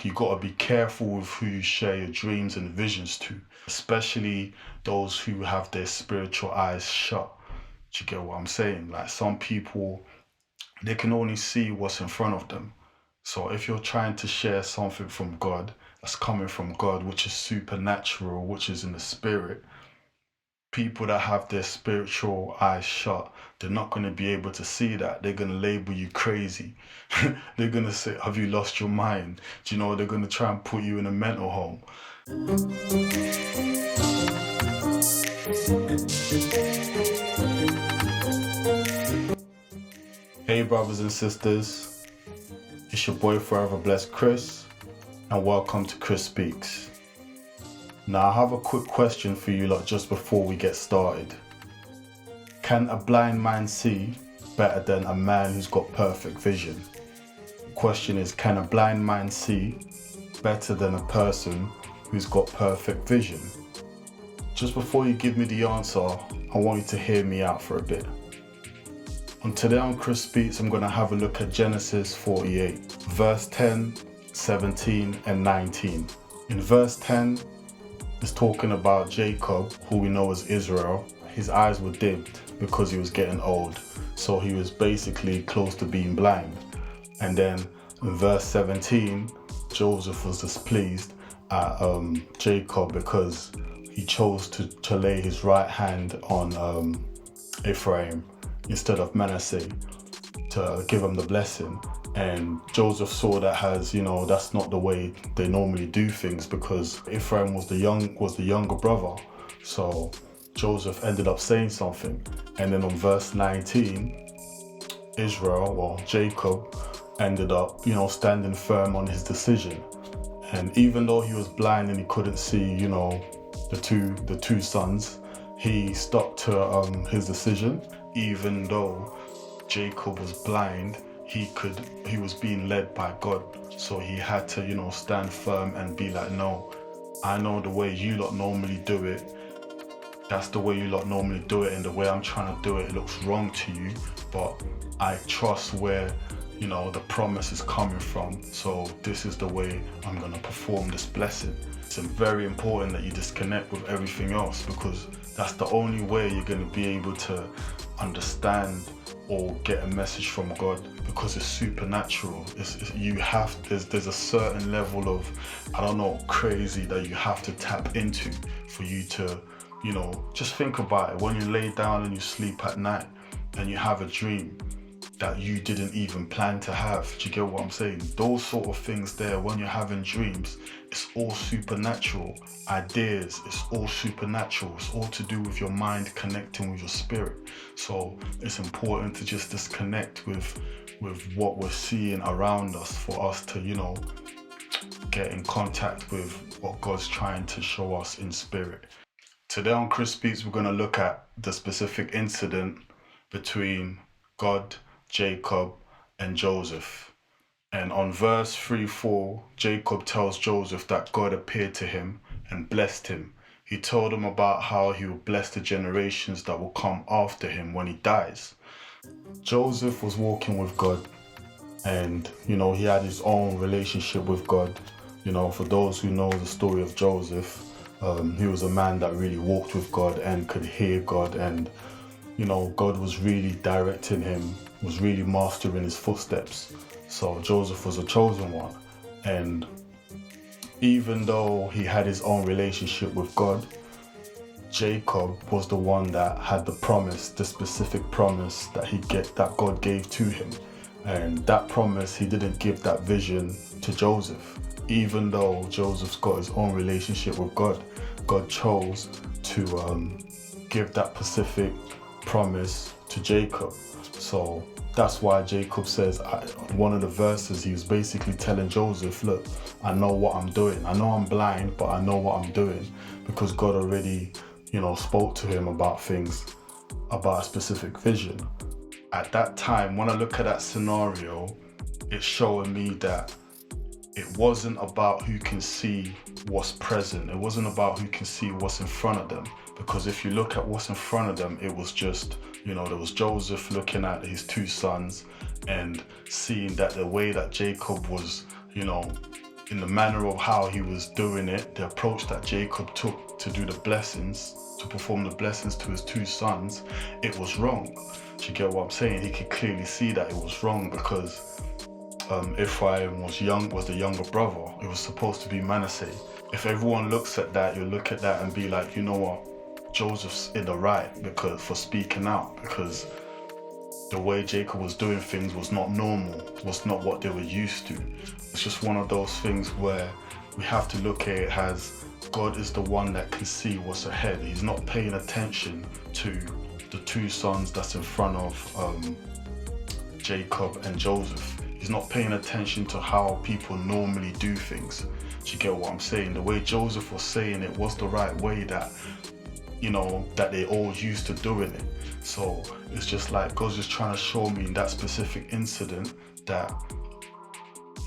you got to be careful with who you share your dreams and visions to, especially those who have their spiritual eyes shut. Do you get what I'm saying? Like, some people, they can only see what's in front of them. So if you're trying to share something from God, that's coming from God, which is supernatural, which is in the spirit, people that have their spiritual eyes shut, they're not going to be able to see that. They're going to label you crazy. They're going to say, have you lost your mind? Do you know, they're going to try and put you in a mental home. Hey brothers and sisters, it's your boy Forever Blessed Chris, and welcome to Chris Speaks. Now I have a quick question for you lot just before we get started. Can a blind man see better than a man who's got perfect vision? The question is, can a blind man see better than a person who's got perfect vision? Just before you give me the answer, I want you to hear me out for a bit. And today on Chris Speaks, I'm going to have a look at Genesis 48, verse 10, 17 and 19. In verse 10, it's talking about Jacob, who we know as Israel. His eyes were dimmed because he was getting old. So he was basically close to being blind. And then in verse 17, Joseph was displeased at Jacob because he chose to lay his right hand on Ephraim instead of Manasseh to give him the blessing. And Joseph saw that as, that's not the way they normally do things, because Ephraim was the younger brother. So Joseph ended up saying something. And then on verse 19, Jacob ended up, standing firm on his decision. And even though he was blind and he couldn't see, the two sons, he stuck to his decision. Even though Jacob was blind, he was being led by God, so he had to stand firm and be like, no, I know the way you lot normally do it, that's the way you lot normally do it, and the way I'm trying to do it looks wrong to you, but I trust where the promise is coming from, so this is the way I'm going to perform this blessing. It's very important that you disconnect with everything else, because that's the only way you're going to be able to understand or get a message from God, because it's supernatural. There's a certain level of, crazy that you have to tap into for you to, just think about it. When you lay down and you sleep at night and you have a dream that you didn't even plan to have. Do you get what I'm saying? Those sort of things there, when you're having dreams, it's all supernatural. Ideas, it's all supernatural. It's all to do with your mind connecting with your spirit. So it's important to just disconnect with what we're seeing around us for us to, get in contact with what God's trying to show us in spirit. Today on Chris Speaks, we're going to look at the specific incident between God, Jacob and Joseph. And on verse 3-4, Jacob tells Joseph that God appeared to him and blessed him. He told him about how he will bless the generations that will come after him when he dies. Joseph was walking with God, and he had his own relationship with God. For those who know the story of Joseph, he was a man that really walked with God and could hear God, and God was really directing him, was really mastering his footsteps. So Joseph was a chosen one. And even though he had his own relationship with God, Jacob was the one that had the promise, the specific promise that God gave to him. And that promise, he didn't give that vision to Joseph. Even though Joseph's got his own relationship with God, God chose to give that specific promise to Jacob. So that's why Jacob says, one of the verses, he was basically telling Joseph, look, I know what I'm doing. I know I'm blind, but I know what I'm doing, because God already, spoke to him about things, about a specific vision. At that time, when I look at that scenario, it's showing me that it wasn't about who can see what's present. It wasn't about who can see what's in front of them. Because if you look at what's in front of them, it was just, there was Joseph looking at his two sons and seeing that the way that Jacob was, in the manner of how he was doing it, the approach that Jacob took to do the blessings, to perform the blessings to his two sons, it was wrong. Do you get what I'm saying? He could clearly see that it was wrong because Ephraim was the younger brother. It was supposed to be Manasseh. If everyone looks at that, you'll look at that and be like, you know what, Joseph's in the right because for speaking out, because the way Jacob was doing things was not normal, was not what they were used to. It's just one of those things where we have to look at it as God is the one that can see what's ahead. He's not paying attention to the two sons that's in front of Jacob and Joseph. He's not paying attention to how people normally do things. Do you get what I'm saying? The way Joseph was saying it was the right way that, you know, that they all used to doing it. So it's just like God's just trying to show me in that specific incident that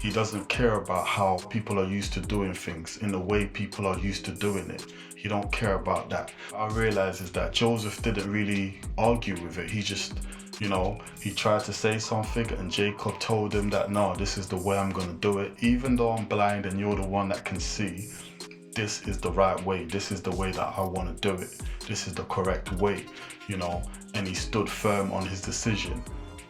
he doesn't care about how people are used to doing things in the way people are used to doing it. He don't care about that. I realize is that Joseph didn't really argue with it. He just, you know, he tried to say something and Jacob told him that, no, this is the way I'm going to do it. Even though I'm blind and you're the one that can see, this is the right way. This is the way that I want to do it. This is the correct way, you know. And he stood firm on his decision.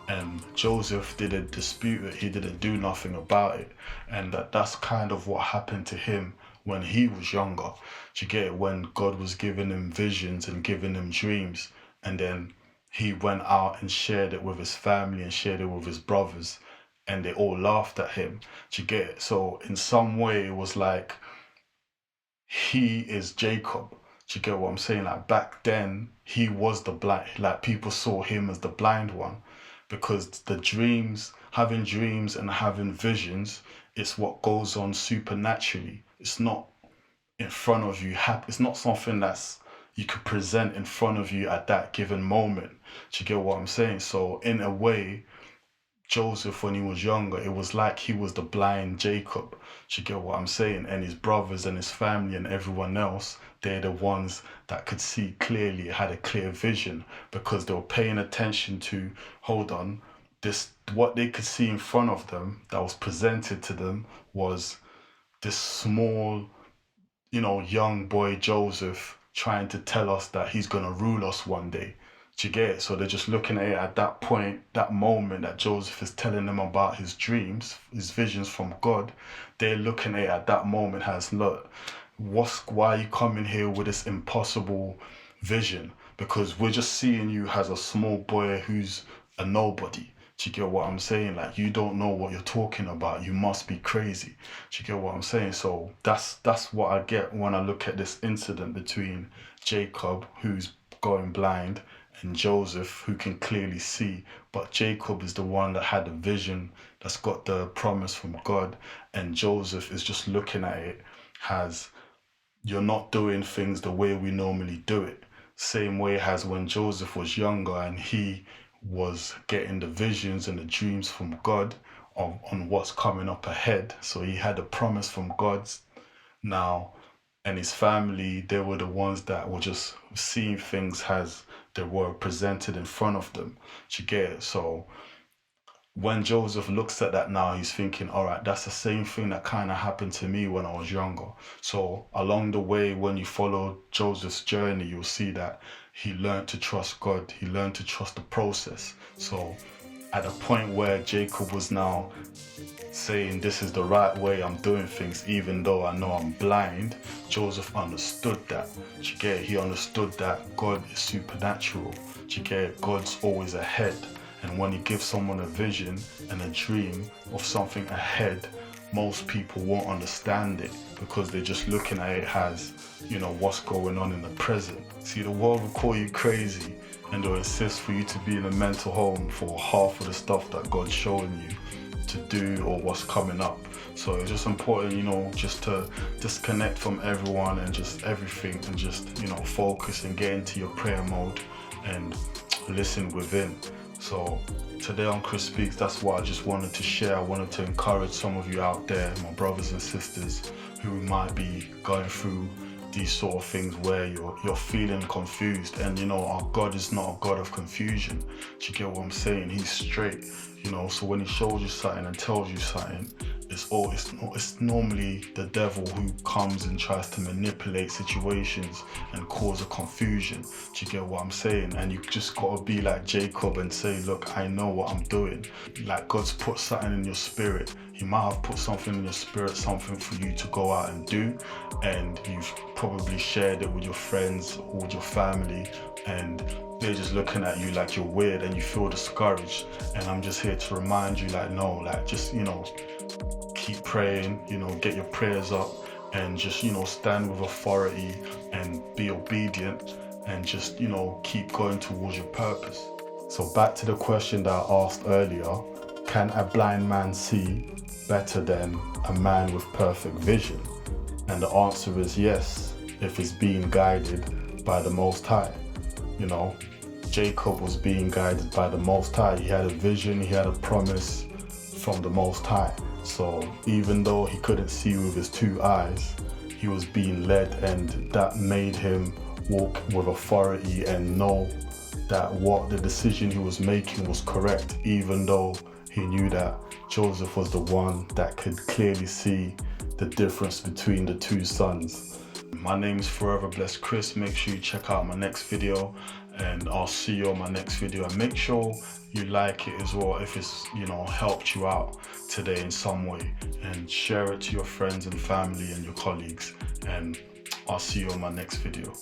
And Joseph didn't dispute it. He didn't do nothing about it. And that's kind of what happened to him when he was younger. Do you get it? When God was giving him visions and giving him dreams. And then he went out and shared it with his family and shared it with his brothers. And they all laughed at him. Do you get it? So in some way, it was like, he is Jacob. Do you get what I'm saying? Like back then, he was the blind, like people saw him as the blind one, because the dreams, having dreams and having visions, it's what goes on supernaturally. It's not in front of you. It's not something that's you could present in front of you at that given moment. Do you get what I'm saying? So in a way, Joseph, when he was younger, it was like he was the blind Jacob. Do you get what I'm saying? And his brothers and his family and everyone else, they're the ones that could see clearly, had a clear vision, because they were paying attention to, hold on, this, what they could see in front of them that was presented to them was this small, you know, young boy Joseph trying to tell us that he's going to rule us one day. Do you get it? So they're just looking at it at that point, that moment that Joseph is telling them about his dreams, his visions from God. They're looking at it at that moment as, look, why are you coming here with this impossible vision? Because we're just seeing you as a small boy who's a nobody. Do you get what I'm saying? Like, you don't know what you're talking about. You must be crazy. Do you get what I'm saying? So that's what I get when I look at this incident between Jacob, who's going blind, and Joseph, who can clearly see. But Jacob is the one that had a vision, that's got the promise from God, and Joseph is just looking at it as, you're not doing things the way we normally do it. Same way as when Joseph was younger and he was getting the visions and the dreams from God on what's coming up ahead. So he had a promise from God now, and his family, they were the ones that were just seeing things as they were presented in front of them. Do you get it? So when Joseph looks at that now, he's thinking, all right, that's the same thing that kind of happened to me when I was younger. So along the way, when you follow Joseph's journey, you'll see that he learned to trust God. He learned to trust the process. So at a point where Jacob was now saying, this is the right way I'm doing things, even though I know I'm blind, Joseph understood that. Do you get it? He understood that God is supernatural. Do you get it? God's always ahead. And when he gives someone a vision and a dream of something ahead, most people won't understand it because they're just looking at it as, you know, what's going on in the present. See, the world will call you crazy and they'll insist for you to be in a mental home for half of the stuff that God's showing you to do or what's coming up. So it's just important, you know, just to disconnect from everyone and just everything and just, you know, focus and get into your prayer mode and listen within. So today on Chris Speaks, that's what I just wanted to share. I wanted to encourage some of you out there, my brothers and sisters, who might be going through these sort of things where you're feeling confused. And you know, our God is not a God of confusion. Do you get what I'm saying? He's straight, you know. So when he shows you something and tells you something, it's normally the devil who comes and tries to manipulate situations and cause a confusion. Do you get what I'm saying? And you just gotta be like Jacob and say, look, I know what I'm doing. Like, God's put something in your spirit. He might have put something in your spirit, something for you to go out and do, and you've probably shared it with your friends or with your family, and they're just looking at you like you're weird and you feel discouraged. And I'm just here to remind you, like, no, like, just, keep praying, get your prayers up, and just, stand with authority and be obedient, and just, keep going towards your purpose. So back to the question that I asked earlier, can a blind man see better than a man with perfect vision? And the answer is yes, if he's being guided by the Most High. Jacob was being guided by the Most High. He had a vision, he had a promise from the Most High. So even though he couldn't see with his two eyes, he was being led, and that made him walk with authority and know that what the decision he was making was correct, even though he knew that Joseph was the one that could clearly see the difference between the two sons. My name's Forever Blessed Chris. Make sure you check out my next video, and I'll see you on my next video. And make sure you like it as well if it's helped you out today in some way, and share it to your friends and family and your colleagues, and I'll see you on my next video.